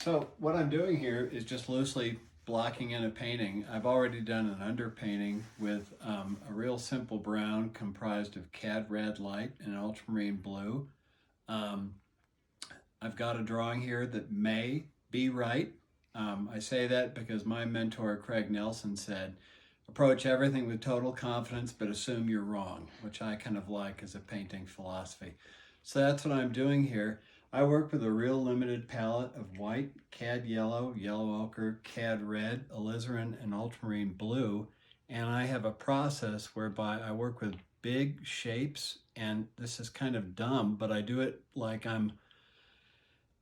So what I'm doing here is just loosely blocking in a painting. I've already done an underpainting with a real simple brown comprised of cad red light and ultramarine blue. Um, I've got a drawing here that may be right. I say that because my mentor, Craig Nelson, said, approach everything with total confidence, but assume you're wrong, which I kind of like as a painting philosophy. So that's what I'm doing here. I work with a real limited palette of white, cad yellow, yellow ochre, cad red, alizarin, and ultramarine blue. And I have a process whereby I work with big shapes, and this is kind of dumb, but I do it like I'm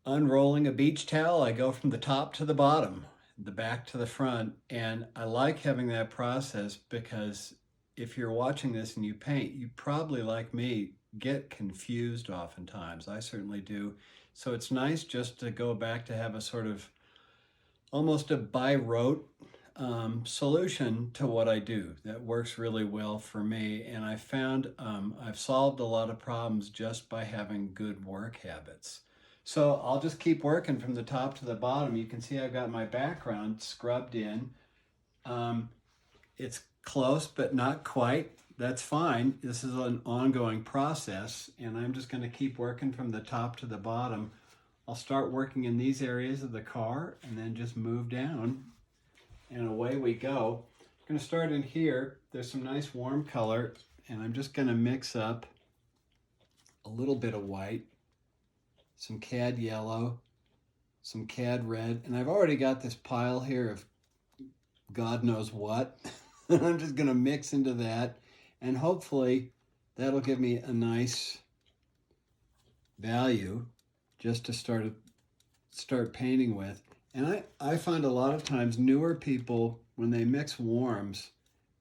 unrolling a beach towel. I go from the top to the bottom, the back to the front, and I like having that process because if you're watching this and you paint, you probably, like me, get confused oftentimes. I certainly do. So it's nice just to go back to have a sort of almost a by rote solution to what I do that works really well for me. And I found I've solved a lot of problems just by having good work habits. So I'll just keep working from the top to the bottom. You can see I've got my background scrubbed in. Um, it's close, but not quite. That's fine. This is an ongoing process, and I'm just going to keep working from the top to the bottom. I'll start working in these areas of the car and then just move down, and away we go. I'm going to start in here. There's some nice warm color, and I'm just going to mix up a little bit of white, some cad yellow, some cad red, and I've already got this pile here of God knows what. I'm just going to mix into that, and hopefully that'll give me a nice value just to start painting with. And I find a lot of times newer people, when they mix warms,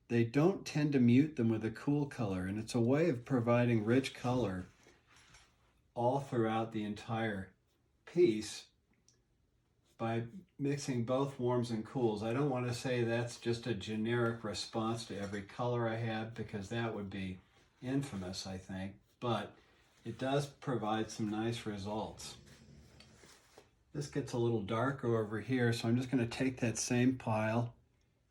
they don't tend to mute them with a cool color, and it's a way of providing rich color all throughout the entire piece by mixing both warms and cools. I don't want to say that's just a generic response to every color I have, because that would be infamous, I think, but it does provide some nice results. This gets a little darker over here, so I'm just going to take that same pile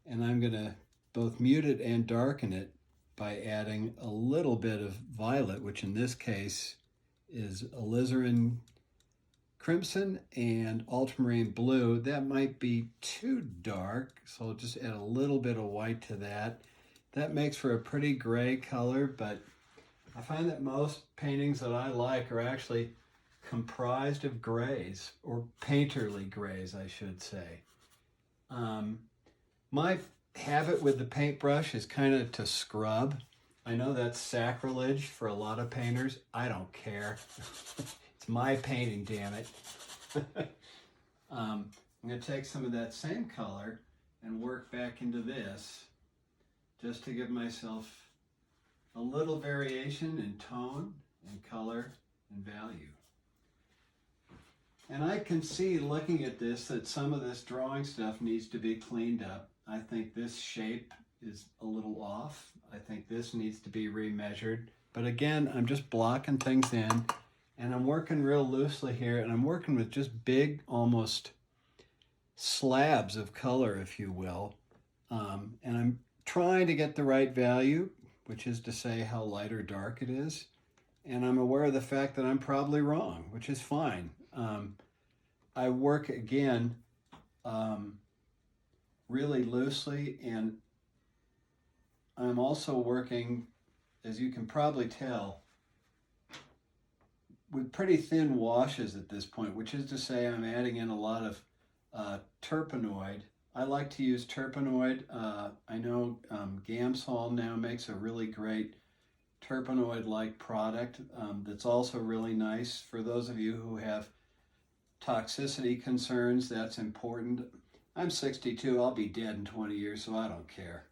and I'm going to both mute it and darken it by adding a little bit of violet, which in this case is alizarin crimson and ultramarine blue. That might be too dark, so I'll just add a little bit of white to that. That makes for a pretty gray color, but I find that most paintings that I like are actually comprised of grays, or painterly grays, I should say. My habit with the paintbrush is kind of to scrub. I know that's sacrilege for a lot of painters. I don't care. It's my painting, damn it. I'm going to take some of that same color and work back into this just to give myself a little variation in tone and color and value. And I can see, looking at this, that some of this drawing stuff needs to be cleaned up. I think this shape is a little off. I think this needs to be remeasured. But again, I'm just blocking things in, and I'm working real loosely here, and I'm working with just big, almost slabs of color, if you will. And I'm trying to get the right value, which is to say how light or dark it is. And I'm aware of the fact that I'm probably wrong, which is fine. I work, again, really loosely, and I'm also working, as you can probably tell, with pretty thin washes at this point, which is to say I'm adding in a lot of terpenoid. I like to use terpenoid. I know Gamsol now makes a really great terpenoid-like product that's also really nice. For those of you who have toxicity concerns, that's important. I'm 62, I'll be dead in 20 years, so I don't care.